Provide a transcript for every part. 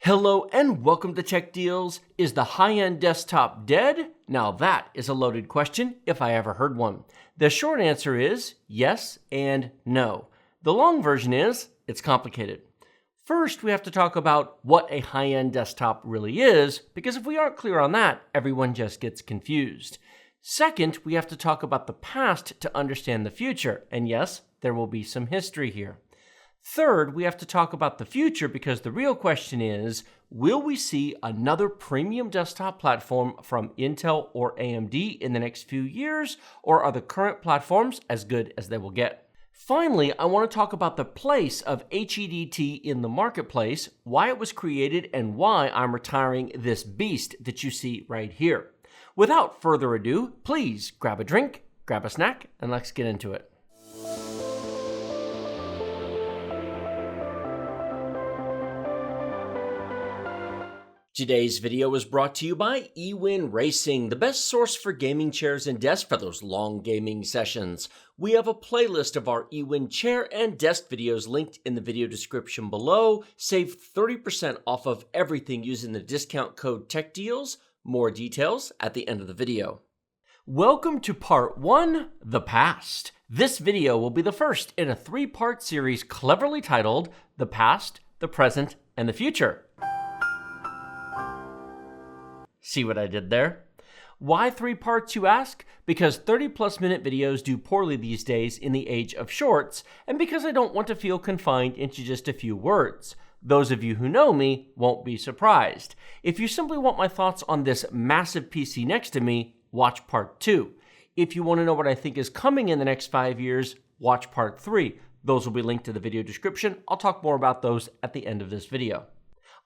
Hello and welcome to Tech Deals. Is the high-end desktop dead? Now that is a loaded question if I ever heard one. The short answer is yes and no. The long version is it's complicated. First, we have to talk about what a high-end desktop really is, because if we aren't clear on that, everyone just gets confused. Second, we have to talk about the past to understand the future, and yes, there will be some history here. Third, we have to talk about the future because the real question is, will we see another premium desktop platform from Intel or AMD in the next few years, or are the current platforms as good as they will get? Finally, I want to talk about the place of HEDT in the marketplace, why it was created, and why I'm retiring this beast that you see right here. Without further ado, please grab a drink, grab a snack, and let's get into it. Today's video is brought to you by eWin Racing, the best source for gaming chairs and desks for those long gaming sessions. We have a playlist of our eWin chair and desk videos linked in the video description below. Save 30% off of everything using the discount code techdeals. More details at the end of the video. Welcome to part 1, The Past. This video will be the first in a 3-part series cleverly titled The Past, the Present, and the Future. See what I did there? Why 3 parts, you ask? Because 30-plus minute videos do poorly these days in the age of shorts, and because I don't want to feel confined into just a few words. Those of you who know me won't be surprised. If you simply want my thoughts on this massive PC next to me, watch part 2. If you want to know what I think is coming in the next 5 years, watch part 3. Those will be linked to the video description. I'll talk more about those at the end of this video.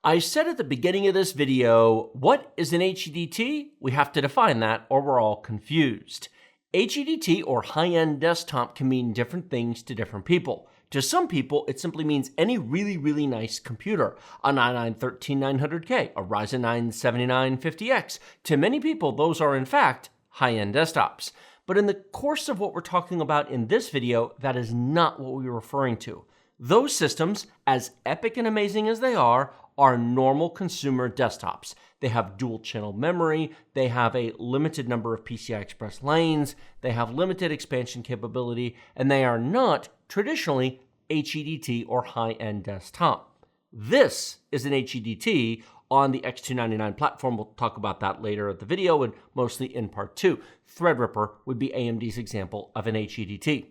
I said at the beginning of this video, what is an HEDT? We have to define that or we're all confused. HEDT or high-end desktop can mean different things to different people. To some people, it simply means any really nice computer, a i9-13900K, a Ryzen 9 7950X. To many people, those are in fact high-end desktops. But in the course of what we're talking about in this video, that is not what we're referring to. Those systems, as epic and amazing as they are normal consumer desktops. They have dual channel memory, they have a limited number of PCI Express lanes, they have limited expansion capability, and they are not traditionally HEDT or high-end desktop. This is an HEDT on the X299 platform. We'll talk about that later in the video and mostly in part 2. Threadripper would be AMD's example of an HEDT.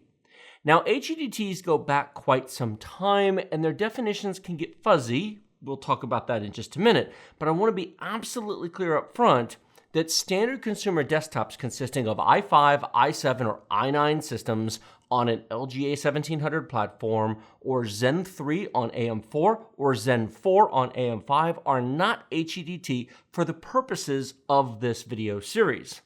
Now, HEDTs go back quite some time, and their definitions can get fuzzy. We'll talk about that in just a minute, but I want to be absolutely clear up front that standard consumer desktops consisting of i5, i7, or i9 systems on an LGA 1700 platform, or Zen 3 on AM4, or Zen 4 on AM5 are not HEDT for the purposes of this video series.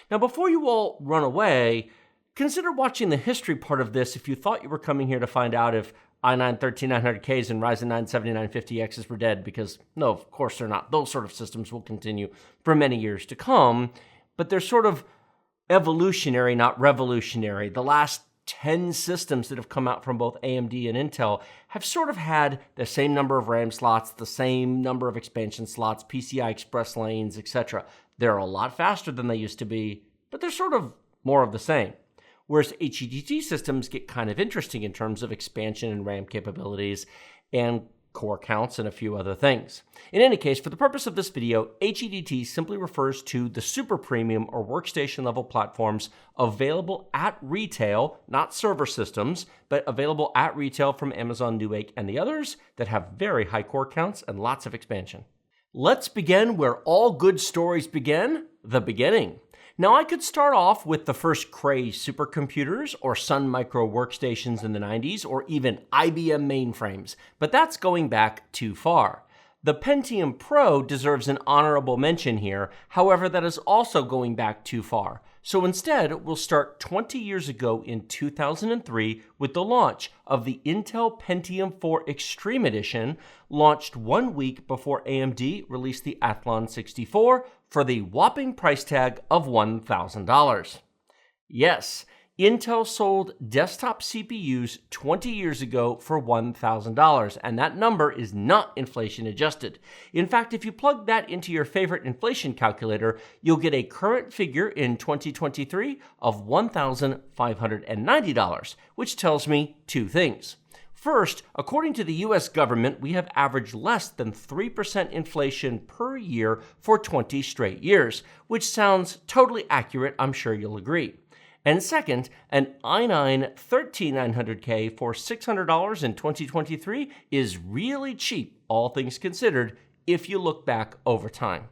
Now, before you all run away, consider watching the history part of this if you thought you were coming here to find out if i9-13900Ks and Ryzen 9 7950Xs were dead, because no, of course they're not. Those sort of systems will continue for many years to come, but they're sort of evolutionary, not revolutionary. The last 10 systems that have come out from both AMD and Intel have sort of had the same number of RAM slots, the same number of expansion slots, PCI Express lanes, etc. They're a lot faster than they used to be, but they're sort of more of the same. Whereas HEDT systems get kind of interesting in terms of expansion and RAM capabilities and core counts and a few other things. In any case, for the purpose of this video, HEDT simply refers to the super premium or workstation level platforms available at retail, not server systems, but available at retail from Amazon, Newegg, and the others that have very high core counts and lots of expansion. Let's begin where all good stories begin, the beginning. Now, I could start off with the first Cray supercomputers or Sun Micro workstations in the 90s, or even IBM mainframes, but that's going back too far. The Pentium Pro deserves an honorable mention here, however, that is also going back too far. So instead, we'll start 20 years ago in 2003 with the launch of the Intel Pentium 4 Extreme Edition, launched 1 week before AMD released the Athlon 64 for the whopping price tag of $1,000. Yes, Intel sold desktop CPUs 20 years ago for $1,000, and that number is not inflation adjusted. In fact, if you plug that into your favorite inflation calculator, you'll get a current figure in 2023 of $1,590, which tells me two things. First, according to the US government, we have averaged less than 3% inflation per year for 20 straight years, which sounds totally accurate, I'm sure you'll agree. And second, an i9 13900K for $600 in 2023 is really cheap, all things considered, if you look back over time.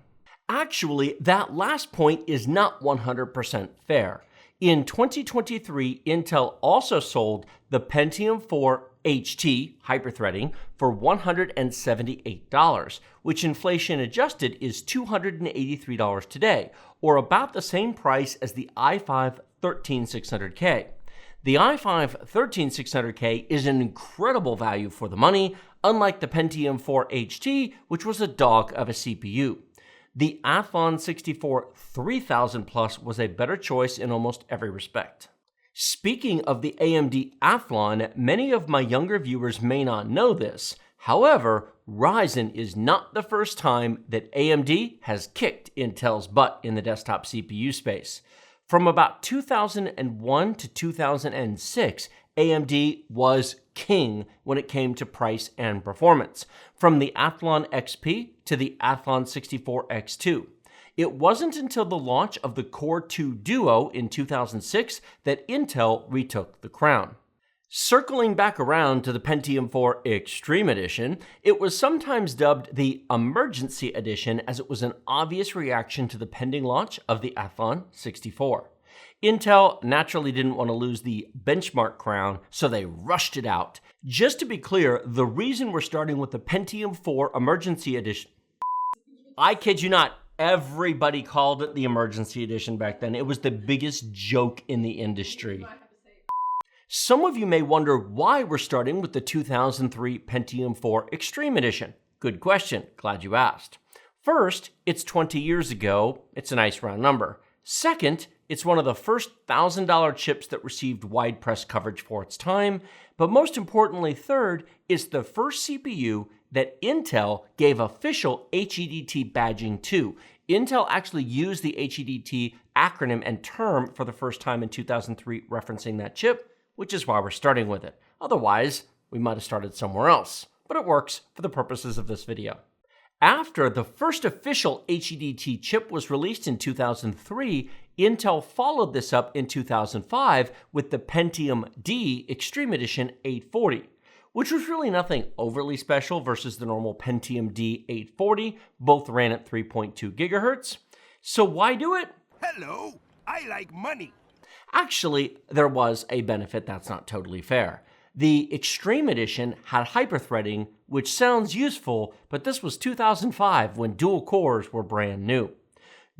Actually, that last point is not 100% fair. In 2023, Intel also sold the Pentium 4 HT, hyperthreading, for $178, which inflation adjusted is $283 today, or about the same price as the i5 13600K. The i5 13600K is an incredible value for the money, unlike the Pentium 4 HT, which was a dog of a CPU. The Athlon 64 3000 Plus was a better choice in almost every respect. Speaking of the AMD Athlon, many of my younger viewers may not know this. However, Ryzen is not the first time that AMD has kicked Intel's butt in the desktop CPU space. From about 2001 to 2006, AMD was king when it came to price and performance, from the Athlon XP to the Athlon 64X2. It wasn't until the launch of the Core 2 Duo in 2006 that Intel retook the crown. Circling back around to the Pentium 4 Extreme Edition, it was sometimes dubbed the Emergency Edition as it was an obvious reaction to the pending launch of the Athlon 64. Intel naturally didn't want to lose the benchmark crown, so they rushed it out. Just to be clear, the reason we're starting with the Pentium 4 Emergency Edition... I kid you not, everybody called it the Emergency Edition back then. It was the biggest joke in the industry. Some of you may wonder why we're starting with the 2003 Pentium 4 Extreme Edition. Good question, glad you asked. First, it's 20 years ago. It's a nice round number. Second, it's one of the first $1,000 chips that received wide press coverage for its time. But most importantly, third, it's the first CPU that Intel gave official HEDT badging to. Intel actually used the HEDT acronym and term for the first time in 2003, referencing that chip, which is why we're starting with it. Otherwise, we might have started somewhere else, but it works for the purposes of this video. After the first official HEDT chip was released in 2003, Intel followed this up in 2005 with the Pentium D Extreme Edition 840, which was really nothing overly special versus the normal Pentium D 840. Both ran at 3.2 gigahertz. So why do it? Hello, I like money. Actually, there was a benefit that's not totally fair. The Extreme Edition had hyperthreading, which sounds useful, but this was 2005 when dual cores were brand new.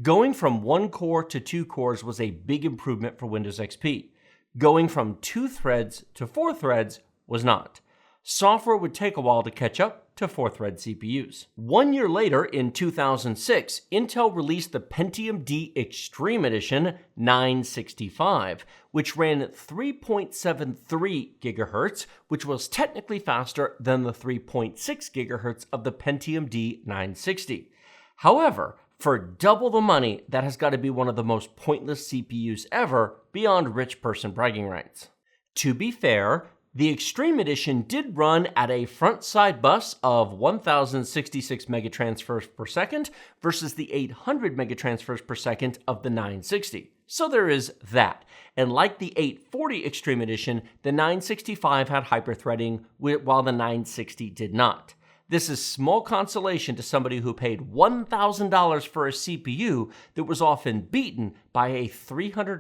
Going from 1 core to 2 cores was a big improvement for Windows XP. Going from 2 threads to 4 threads was not. Software would take a while to catch up to 4-thread CPUs. 1 year later, in 2006, Intel released the Pentium D Extreme Edition 965, which ran at 3.73 GHz, which was technically faster than the 3.6 GHz of the Pentium D 960. However, for double the money, that has got to be one of the most pointless CPUs ever, beyond rich person bragging rights. To be fair, the Extreme Edition did run at a front-side bus of 1066 megatransfers per second versus the 800 megatransfers per second of the 960. So there is that. And like the 840 Extreme Edition, the 965 had hyperthreading while the 960 did not. This is small consolation to somebody who paid $1,000 for a CPU that was often beaten by a $300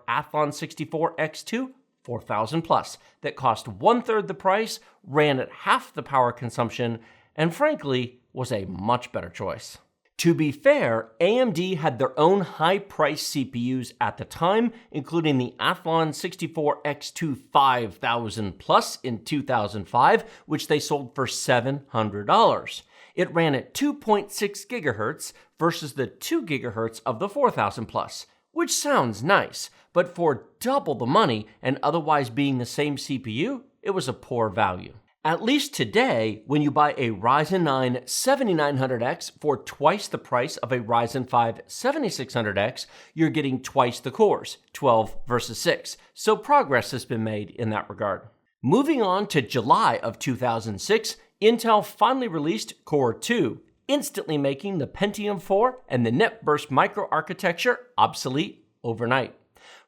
Athlon 64X2 4000 plus that cost 1/3 the price, ran at half the power consumption, and frankly was a much better choice. To be fair, AMD had their own high-priced CPUs at the time, including the Athlon 64X2 5000 plus in 2005, which they sold for $700. It ran at 2.6 GHz versus the 2 GHz of the 4000 plus, which sounds nice, but for double the money and otherwise being the same CPU, it was a poor value. At least today, when you buy a Ryzen 9 7900X for twice the price of a Ryzen 5 7600X, you're getting twice the cores, 12 versus 6. So progress has been made in that regard. Moving on to July of 2006, Intel finally released Core 2, instantly making the Pentium 4 and the NetBurst microarchitecture obsolete overnight.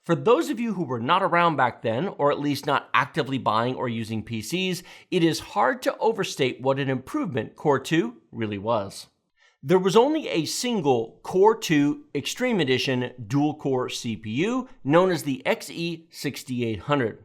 For those of you who were not around back then, or at least not actively buying or using PCs, it is hard to overstate what an improvement Core 2 really was. There was only a single Core 2 Extreme Edition dual-core CPU known as the XE6800.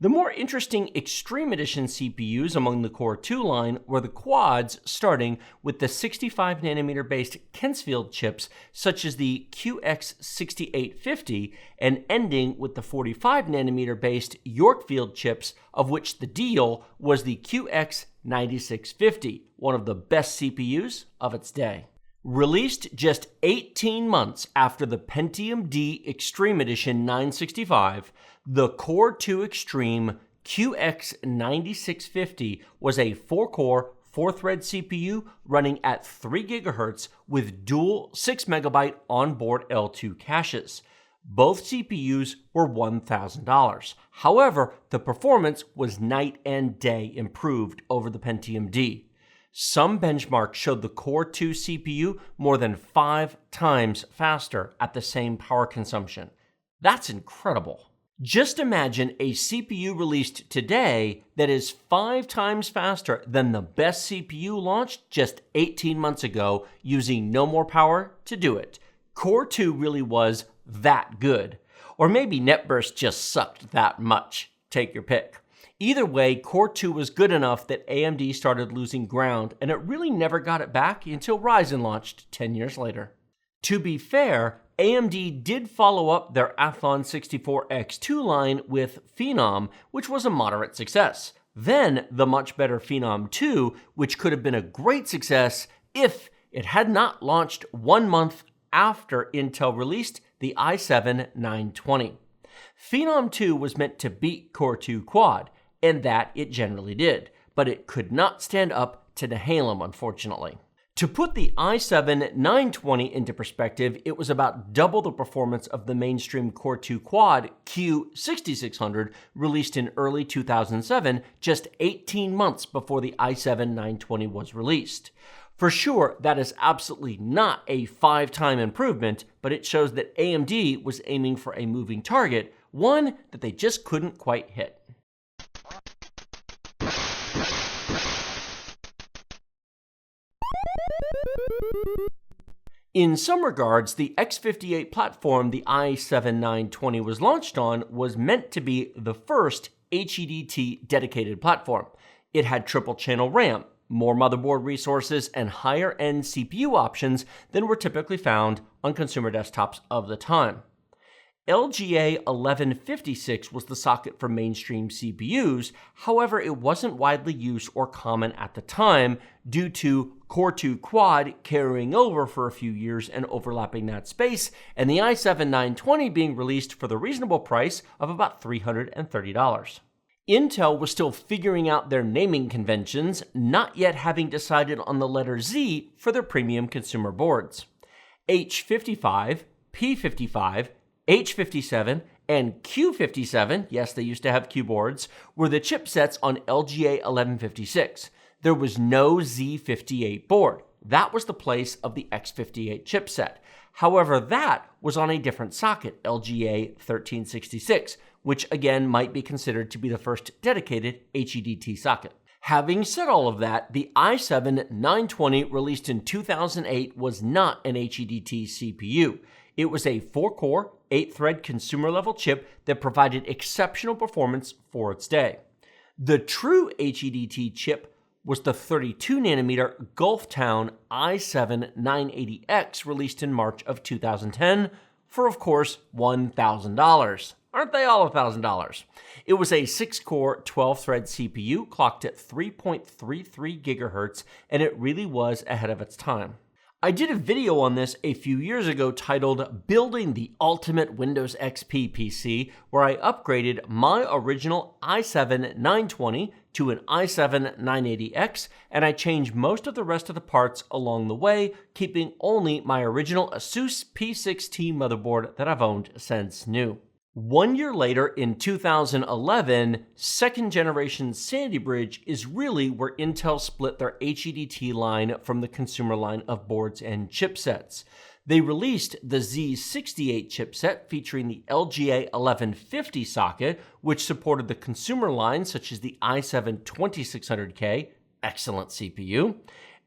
The more interesting Extreme Edition CPUs among the Core 2 line were the quads, starting with the 65nm based Kensfield chips such as the QX6850 and ending with the 45nm based Yorkfield chips, of which the deal was the QX9650, one of the best CPUs of its day. Released just 18 months after the Pentium D Extreme Edition 965, the Core 2 Extreme QX9650 was a 4-core, 4-thread CPU running at 3 GHz with dual 6MB onboard L2 caches. Both CPUs were $1,000. However, the performance was night and day improved over the Pentium D. Some benchmarks showed the Core 2 CPU more than 5 times faster at the same power consumption. That's incredible. Just imagine a CPU released today that is 5 times faster than the best CPU launched just 18 months ago using no more power to do it. Core 2 really was that good. Or maybe NetBurst just sucked that much. Take your pick. Either way, Core 2 was good enough that AMD started losing ground, and it really never got it back until Ryzen launched 10 years later. To be fair, AMD did follow up their Athlon 64X2 line with Phenom, which was a moderate success. Then the much better Phenom 2, which could have been a great success if it had not launched 1 month after Intel released the i7-920. Phenom 2 was meant to beat Core 2 Quad, and that it generally did, but it could not stand up to Nehalem, unfortunately. To put the i7-920 into perspective, it was about double the performance of the mainstream Core 2 Quad Q6600 released in early 2007, just 18 months before the i7-920 was released. For sure, that is absolutely not a 5-time improvement, but it shows that AMD was aiming for a moving target, one that they just couldn't quite hit. In some regards, the X58 platform the i7-920 was launched on was meant to be the first HEDT dedicated platform. It had triple-channel RAM, more motherboard resources, and higher-end CPU options than were typically found on consumer desktops of the time. LGA 1156 was the socket for mainstream CPUs, however, it wasn't widely used or common at the time due to Core 2 Quad carrying over for a few years and overlapping that space, and the i7-920 being released for the reasonable price of about $330. Intel was still figuring out their naming conventions, not yet having decided on the letter Z for their premium consumer boards. H55, P55, H57, and Q57, yes, they used to have Q boards, were the chipsets on LGA 1156. There was no Z58 board. That was the place of the X58 chipset. However, that was on a different socket, LGA 1366, which again might be considered to be the first dedicated HEDT socket. Having said all of that, the i7-920 released in 2008 was not an HEDT CPU. It was a 4-core, 8-thread consumer-level chip that provided exceptional performance for its day. The true HEDT chip was the 32nm Gulftown i7-980X released in March of 2010 for, of course, $1,000. Aren't they all $1,000? It was a 6-core, 12-thread CPU clocked at 3.33 GHz, and it really was ahead of its time. I did a video on this a few years ago titled Building the Ultimate Windows XP PC, where I upgraded my original i7 920 to an i7 980X, and I changed most of the rest of the parts along the way, keeping only my original Asus P6T motherboard that I've owned since new. 1 year later, in 2011, second generation Sandy Bridge is really where Intel split their HEDT line from the consumer line of boards and chipsets. They released the Z68 chipset featuring the LGA 1150 socket, which supported the consumer line such as the i7 2600K, excellent CPU,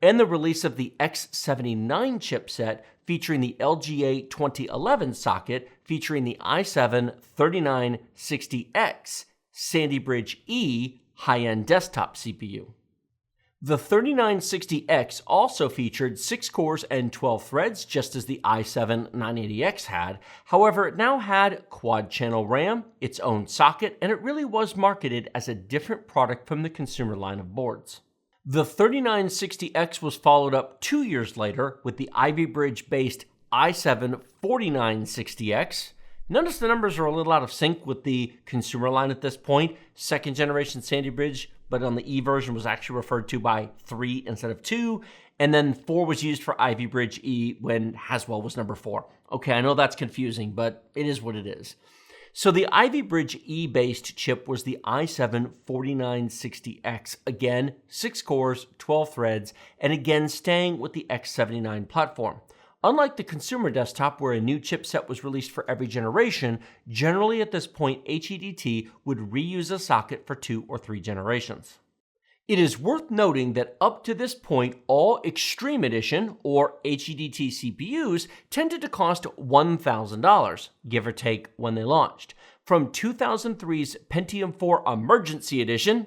and the release of the X79 chipset featuring the LGA 2011 socket featuring the i7 3960X Sandy Bridge E high-end desktop CPU. The 3960X also featured 6 cores and 12 threads, just as the i7 980X had. However, it now had quad-channel RAM, its own socket, and it really was marketed as a different product from the consumer line of boards. The 3960X was followed up 2 years later with the Ivy Bridge-based i7 4960X. Notice the numbers are a little out of sync with the consumer line at this point. Second generation Sandy Bridge, but on the E version was actually referred to by 3 instead of 2. And then 4 was used for Ivy Bridge E when Haswell was number 4. Okay, I know that's confusing, but it is what it is. So the Ivy Bridge E-based chip was the i7 4960X. Again, 6 cores, 12 threads, and again staying with the X79 platform. Unlike the consumer desktop where a new chipset was released for every generation, generally at this point HEDT would reuse a socket for 2 or 3 generations. It is worth noting that up to this point, all Extreme Edition or HEDT CPUs tended to cost $1,000, give or take when they launched. From 2003's Pentium 4 Emergency Edition,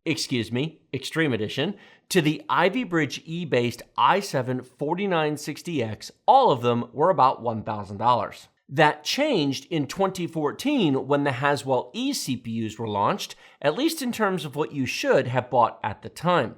Extreme Edition, to the Ivy Bridge E-based i7 4960X, all of them were about $1,000. That changed in 2014 when the Haswell E CPUs were launched, at least in terms of what you should have bought at the time.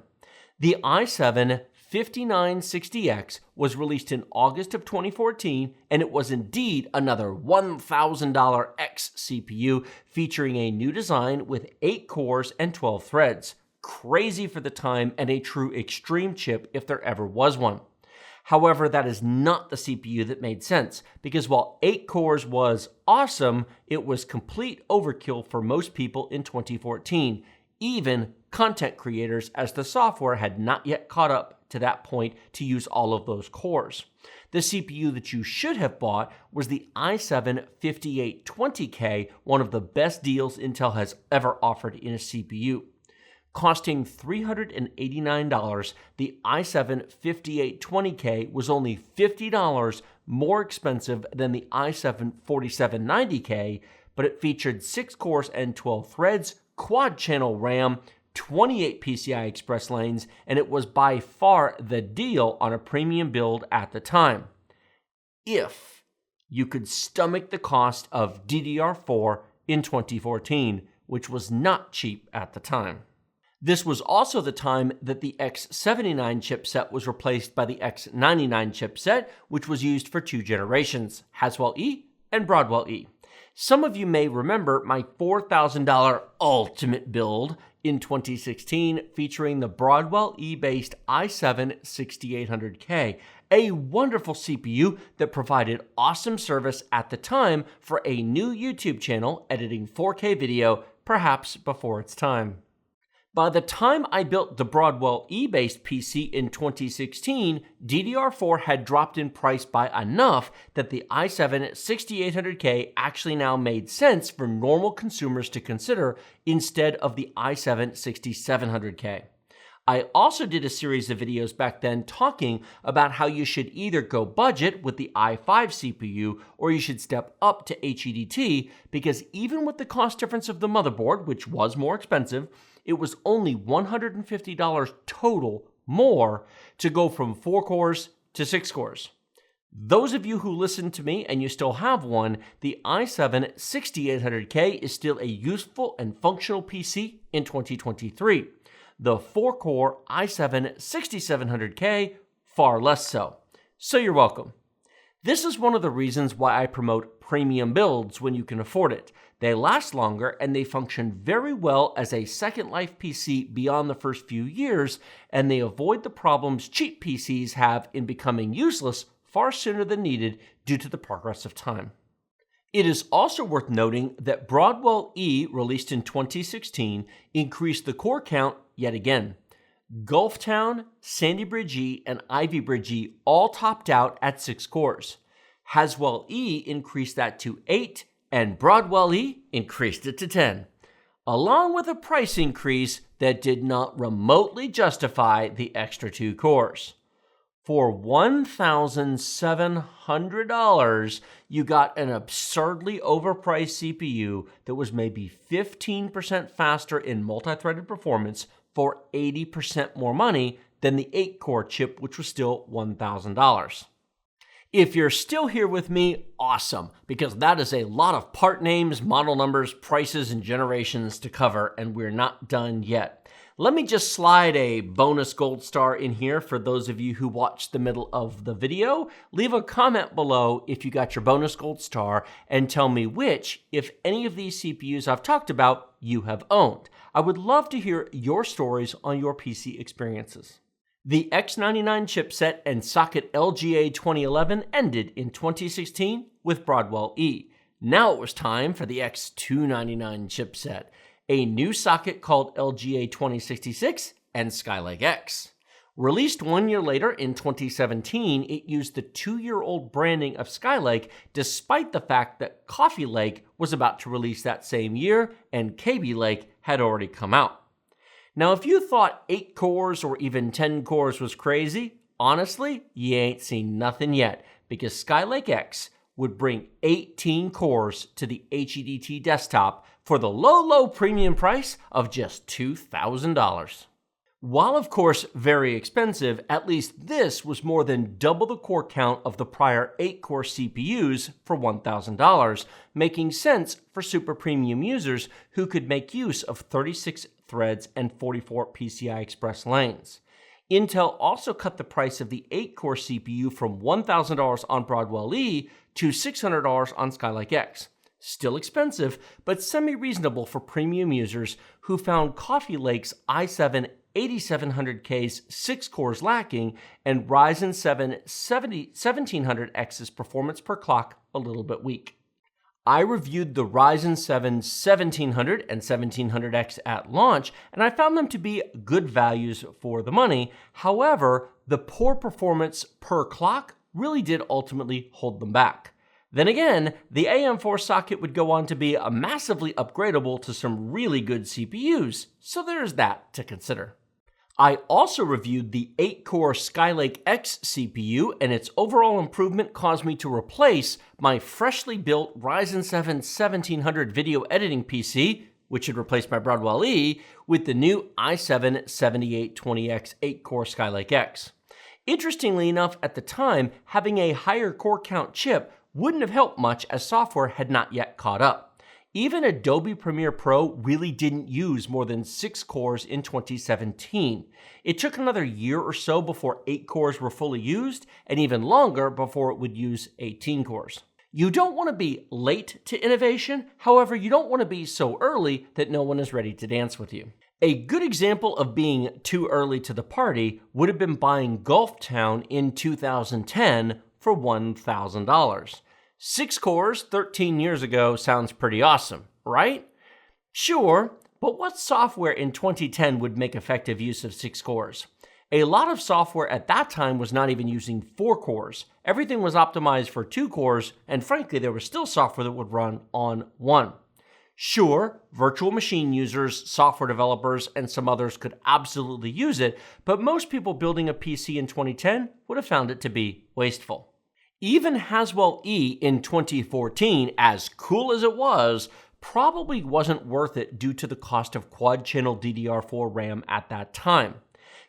The i7 5960X was released in August of 2014, and it was indeed another $1,000 X CPU featuring a new design with 8 cores and 12 threads. Crazy for the time and a true extreme chip if there ever was one. However, that is not the CPU that made sense, because while 8 cores was awesome, it was complete overkill for most people in 2014, even content creators, as the software had not yet caught up to that point to use all of those cores. The CPU that you should have bought was the i7 5820K, one of the best deals Intel has ever offered in a CPU. Costing $389, the i7 5820K was only $50 more expensive than the i7 4790K, but it featured 6 cores and 12 threads, quad-channel RAM, 28 PCI Express lanes, and it was by far the deal on a premium build at the time. If you could stomach the cost of DDR4 in 2014, which was not cheap at the time. This was also the time that the X79 chipset was replaced by the X99 chipset, which was used for 2 generations, Haswell E and Broadwell E. Some of you may remember my $4,000 ultimate build in 2016 featuring the Broadwell E-based i7 6800K, a wonderful CPU that provided awesome service at the time for a new YouTube channel editing 4K video, perhaps before its time. By the time I built the Broadwell E-based PC in 2016, DDR4 had dropped in price by enough that the i7 6800K actually now made sense for normal consumers to consider instead of the i7 6700K. I also did a series of videos back then talking about how you should either go budget with the i5 CPU or you should step up to HEDT, because even with the cost difference of the motherboard, which was more expensive, it was only $150 total more to go from 4 cores to 6 cores. Those of you who listen to me and you still have one, the i7 6800K is still a useful and functional PC in 2023. The 4-core i7 6700K far less so. So you're welcome. This is one of the reasons why I promote premium builds when you can afford it. They last longer and they function very well as a second life PC beyond the first few years, and they avoid the problems cheap PCs have in becoming useless far sooner than needed due to the progress of time. It is also worth noting that Broadwell E, released in 2016, increased the core count yet again. Gulftown, Sandy Bridge E, and Ivy Bridge E all topped out at 6 cores. Haswell E increased that to 8, and Broadwell E increased it to 10, along with a price increase that did not remotely justify the extra 2 cores. For $1,700, you got an absurdly overpriced CPU that was maybe 15% faster in multi-threaded performance for 80% more money than the 8-core chip, which was still $1,000. If you're still here with me, awesome, because that is a lot of part names, model numbers, prices, and generations to cover, and we're not done yet. Let me just slide a bonus gold star in here for those of you who watched the middle of the video. Leave a comment below if you got your bonus gold star and tell me which, if any of these CPUs I've talked about, you have owned. I would love to hear your stories on your PC experiences. The X99 chipset and socket LGA 2011 ended in 2016 with Broadwell E. Now it was time for the X299 chipset, a new socket called LGA 2066, and Skylake X. Released 1 year later in 2017, it used the 2-year-old branding of Skylake despite the fact that Coffee Lake was about to release that same year and KB Lake had already come out. Now, if you thought 8 cores or even 10 cores was crazy, honestly, you ain't seen nothing yet, because Skylake X would bring 18 cores to the HEDT desktop for the low premium price of just $2,000. While of course very expensive, at least this was more than double the core count of the prior 8-core CPUs for $1,000, making sense for super premium users who could make use of 36 threads and 44 PCI Express lanes. Intel also cut the price of the 8-core CPU from $1,000 on Broadwell E to $600 on Skylake X. Still expensive, but semi-reasonable for premium users who found Coffee Lake's i7 8700K's 6 cores lacking and Ryzen 7 1700X's performance per clock a little bit weak. I reviewed the Ryzen 7 1700 and 1700X at launch, and I found them to be good values for the money. However, the poor performance per clock really did ultimately hold them back. Then again, the AM4 socket would go on to be massively upgradable to some really good CPUs, so there's that to consider. I also reviewed the 8-core Skylake X CPU, and its overall improvement caused me to replace my freshly built Ryzen 7 1700 video editing PC, which had replaced my Broadwell E, with the new i7 7820X 8-core Skylake X. Interestingly enough, at the time, having a higher core count chip wouldn't have helped much as software had not yet caught up. Even Adobe Premiere Pro really didn't use more than 6 cores in 2017. It took another year or so before 8 cores were fully used, and even longer before it would use 18 cores. You don't want to be late to innovation, however, you don't want to be so early that no one is ready to dance with you. A good example of being too early to the party would have been buying Gulftown in 2010 for $1,000. 6 cores 13 years ago sounds pretty awesome, right? Sure, but what software in 2010 would make effective use of 6 cores? A lot of software at that time was not even using 4 cores. Everything was optimized for 2 cores, and frankly, there was still software that would run on 1. Sure, virtual machine users, software developers, and some others could absolutely use it, but most people building a PC in 2010 would have found it to be wasteful. Even Haswell E in 2014, as cool as it was, probably wasn't worth it due to the cost of quad-channel DDR4 RAM at that time.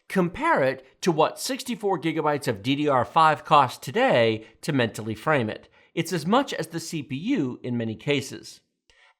Compare it to what 64 gigabytes of DDR5 costs today to mentally frame it. It's as much as the CPU in many cases.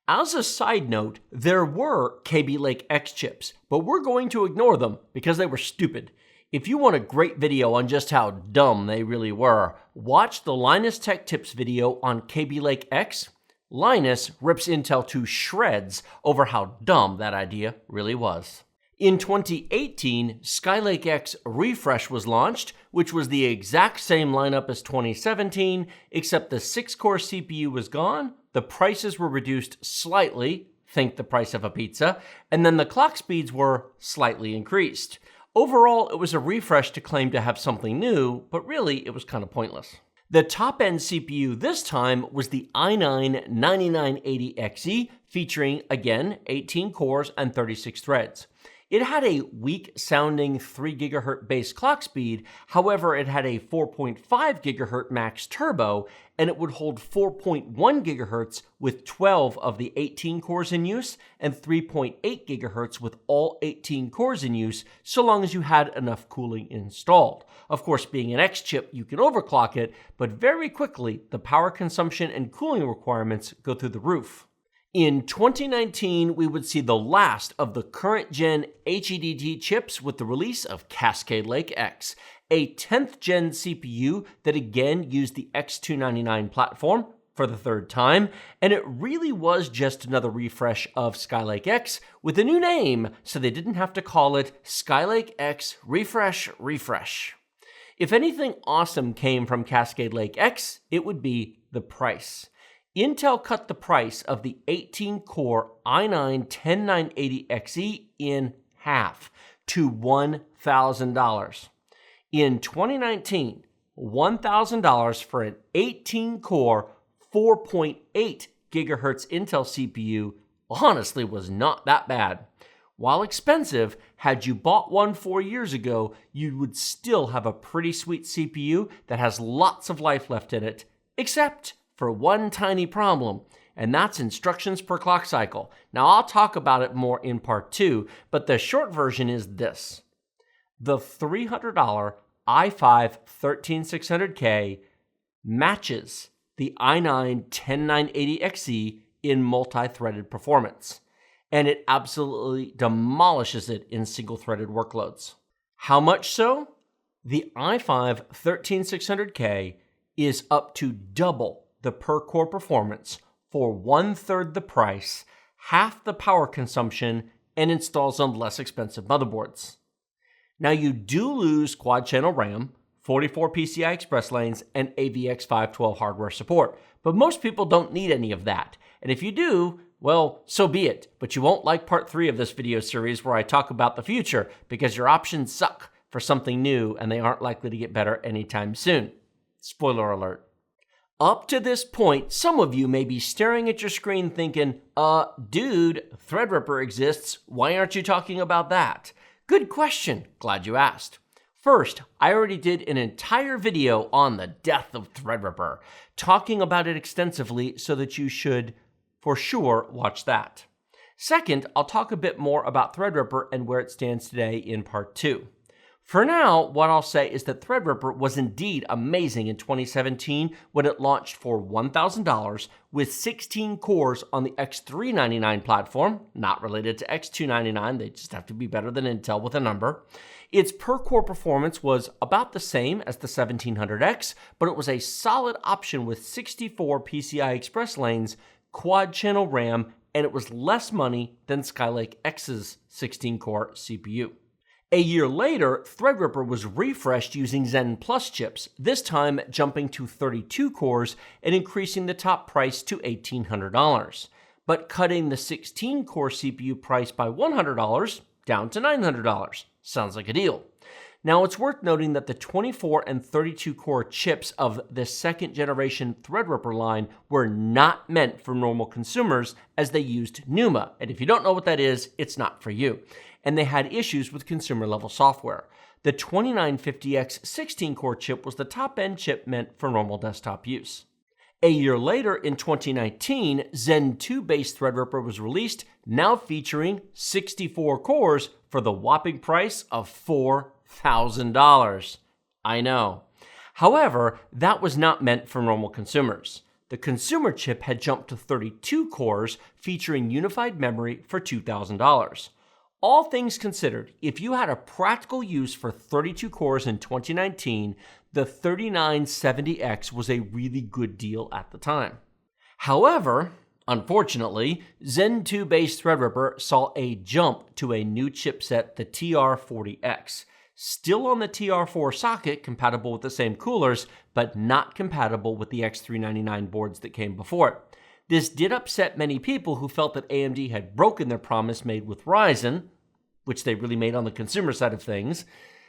As a side note, there were KB Lake X chips, but we're going to ignore them because they were stupid. If you want a great video on just how dumb they really were, watch the Linus Tech Tips video on Kaby Lake X. Linus rips Intel to shreds over how dumb that idea really was. In 2018, Skylake X Refresh was launched, which was the exact same lineup as 2017, except the 6-core CPU was gone, the prices were reduced slightly, think the price of a pizza, and then the clock speeds were slightly increased. Overall, it was a refresh to claim to have something new, but really it was kind of pointless. The top-end CPU this time was the i9-9980XE, featuring, again, 18 cores and 36 threads. It had a weak-sounding 3 GHz base clock speed, however, it had a 4.5 GHz max turbo, and it would hold 4.1 GHz with 12 of the 18 cores in use, and 3.8 GHz with all 18 cores in use, so long as you had enough cooling installed. Of course, being an X chip, you can overclock it, but very quickly, the power consumption and cooling requirements go through the roof. In 2019, we would see the last of the current gen HEDT chips with the release of Cascade Lake X, a 10th gen CPU that again used the X299 platform for the third time, and it really was just another refresh of Skylake X with a new name, so they didn't have to call it Skylake X Refresh. If anything awesome came from Cascade Lake X, it would be the price. Intel cut the price of the 18-core i9-10980XE in half to $1,000. In 2019, $1,000 for an 18-core 4.8 GHz Intel CPU honestly was not that bad. While expensive, had you bought one 4 years ago, you would still have a pretty sweet CPU that has lots of life left in it, except for one tiny problem, and that's instructions per clock cycle. Now, I'll talk about it more in part 2, but the short version is this. The $300 i5-13600K matches the i9-10980XE in multi-threaded performance, and it absolutely demolishes it in single-threaded workloads. How much so? The i5-13600K is up to double the per-core performance for 1/3 the price, half the power consumption, and installs on less expensive motherboards. Now, you do lose quad-channel RAM, 44 PCI Express lanes, and AVX512 hardware support, but most people don't need any of that. And if you do, well, so be it, but you won't like part 3 of this video series where I talk about the future because your options suck for something new and they aren't likely to get better anytime soon. Spoiler alert. Up to this point, some of you may be staring at your screen thinking, dude, Threadripper exists. Why aren't you talking about that? Good question. Glad you asked. First, I already did an entire video on the death of Threadripper, talking about it extensively so that you should, for sure, watch that. Second, I'll talk a bit more about Threadripper and where it stands today in part 2. For now, what I'll say is that Threadripper was indeed amazing in 2017 when it launched for $1,000 with 16 cores on the X399 platform, not related to X299, they just have to be better than Intel with a number. Its per-core performance was about the same as the 1700X, but it was a solid option with 64 PCI Express lanes, quad-channel RAM, and it was less money than Skylake X's 16-core CPU. A year later, Threadripper was refreshed using Zen Plus chips, this time jumping to 32 cores and increasing the top price to $1,800, but cutting the 16-core CPU price by $100 down to $900. Sounds like a deal. Now, it's worth noting that the 24 and 32 core chips of the second generation Threadripper line were not meant for normal consumers as they used NUMA. And if you don't know what that is, it's not for you. And they had issues with consumer level software. The 2950X 16 core chip was the top end chip meant for normal desktop use. A year later, in 2019, Zen 2 based Threadripper was released, now featuring 64 cores for the whopping price of $4,000. I know. However, that was not meant for normal consumers. The consumer chip had jumped to 32 cores featuring unified memory for $2,000. All things considered, if you had a practical use for 32 cores in 2019, the 3970X was a really good deal at the time. However, unfortunately, Zen 2-based Threadripper saw a jump to a new chipset, the TR40X. Still on the TR4 socket, compatible with the same coolers, but not compatible with the X399 boards that came before it. This did upset many people who felt that AMD had broken their promise made with Ryzen, which they really made on the consumer side of things.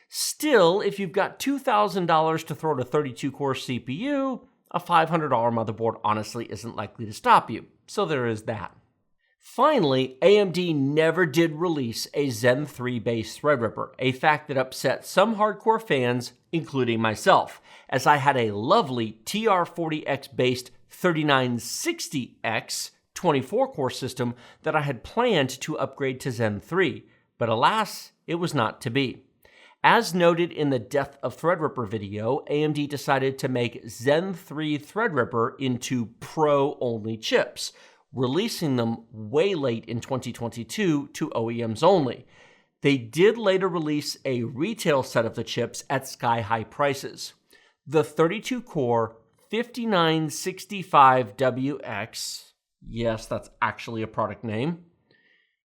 Still, if you've got $2,000 to throw at a 32-core CPU, a $500 motherboard honestly isn't likely to stop you. So there is that. Finally, AMD never did release a Zen 3-based Threadripper, a fact that upset some hardcore fans, including myself, as I had a lovely TR40X-based 3960X 24-core system that I had planned to upgrade to Zen 3, but alas, it was not to be. As noted in the Death of Threadripper video, AMD decided to make Zen 3 Threadripper into Pro-only chips, releasing them way late in 2022 to OEMs only. They did later release a retail set of the chips at sky-high prices. The 32-core 5965WX, yes, that's actually a product name,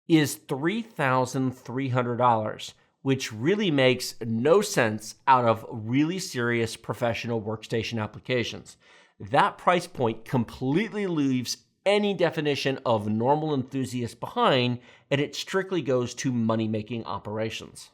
is $3,300, which really makes no sense out of really serious professional workstation applications. That price point completely leaves any definition of normal enthusiast behind, and it strictly goes to money-making operations.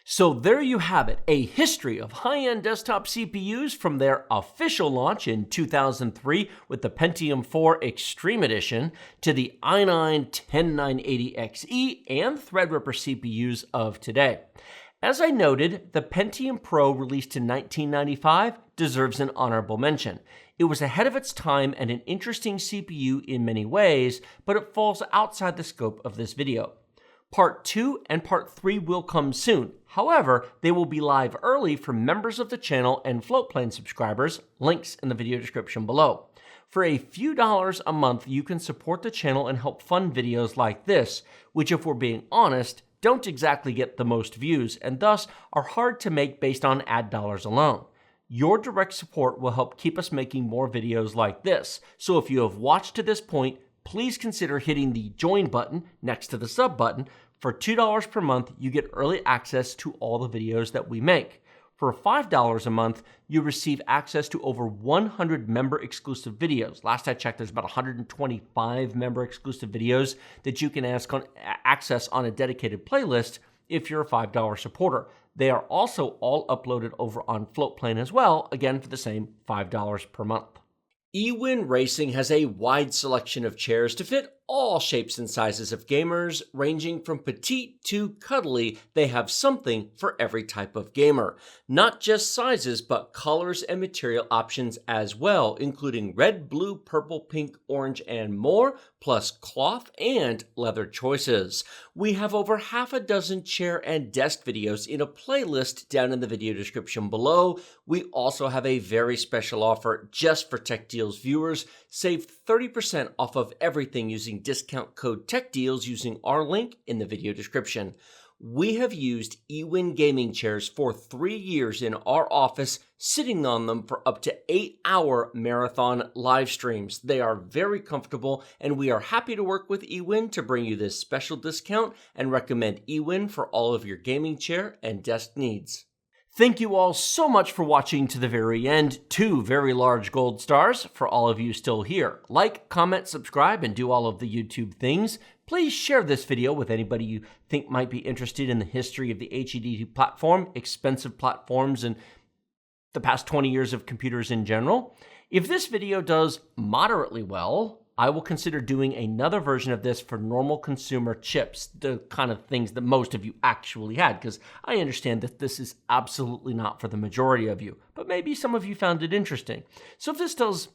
So there you have it, a history of high-end desktop CPUs from their official launch in 2003 with the Pentium 4 Extreme Edition to the i9-10980XE and Threadripper CPUs of today. As I noted, the Pentium Pro released in 1995 deserves an honorable mention. It was ahead of its time and an interesting CPU in many ways, but it falls outside the scope of this video. Part 2 and Part 3 will come soon. However, they will be live early for members of the channel and Floatplane subscribers, links in the video description below. For a few dollars a month, you can support the channel and help fund videos like this, which, if we're being honest, don't exactly get the most views and thus are hard to make based on ad dollars alone. Your direct support will help keep us making more videos like this, so if you have watched to this point, please consider hitting the join button next to the sub button. For $2 per month, you get early access to all the videos that we make. For $5 a month, you receive access to over 100 member-exclusive videos. Last I checked, there's about 125 member-exclusive videos that you can access on a dedicated playlist if you're a $5 supporter. They are also all uploaded over on Floatplane as well, again for the same $5 per month. eWin Racing has a wide selection of chairs to fit all shapes and sizes of gamers, ranging from petite to cuddly. They have something for every type of gamer. Not just sizes, but colors and material options as well, including red, blue, purple, pink, orange, and more, plus cloth and leather choices. We have over half a dozen chair and desk videos in a playlist down in the video description below. We also have a very special offer just for techdeals viewers. Save 30% off of everything using discount code techdeals using our link in the video description. We have used eWin gaming chairs for 3 years in our office, sitting on them for up to 8-hour marathon live streams. They are very comfortable, and we are happy to work with eWin to bring you this special discount and recommend eWin for all of your gaming chair and desk needs. Thank you all so much for watching to the very end. 2 very large gold stars for all of you still here. Like, comment, subscribe, and do all of the YouTube things. Please share this video with anybody you think might be interested in the history of the HEDT platform, expensive platforms, and the past 20 years of computers in general. If this video does moderately well, I will consider doing another version of this for normal consumer chips, the kind of things that most of you actually had, because I understand that this is absolutely not for the majority of you, but maybe some of you found it interesting. So if this does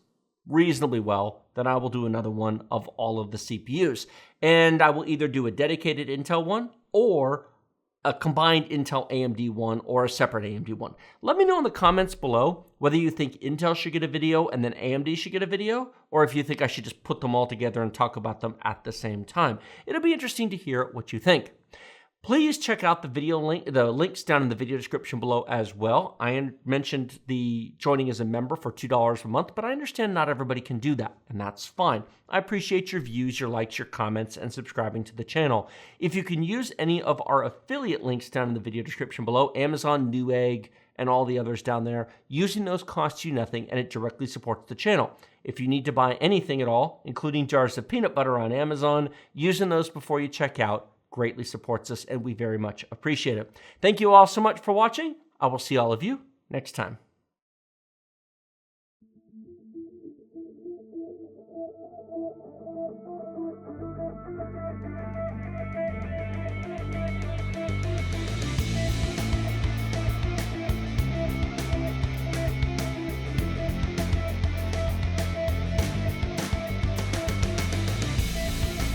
reasonably well, then I will do another one of all of the CPUs, and I will either do a dedicated Intel one or a combined Intel AMD one or a separate AMD one. Let me know in the comments below whether you think Intel should get a video and then AMD should get a video, or if you think I should just put them all together and talk about them at the same time. It'll be interesting to hear what you think. Please check out the links down in the video description below as well. I mentioned the joining as a member for $2 a month, but I understand not everybody can do that, and that's fine. I appreciate your views, your likes, your comments, and subscribing to the channel. If you can use any of our affiliate links down in the video description below, Amazon, Newegg, and all the others down there, using those costs you nothing, and it directly supports the channel. If you need to buy anything at all, including jars of peanut butter on Amazon, using those before you check out greatly supports us, and we very much appreciate it. Thank you all so much for watching. I will see all of you next time.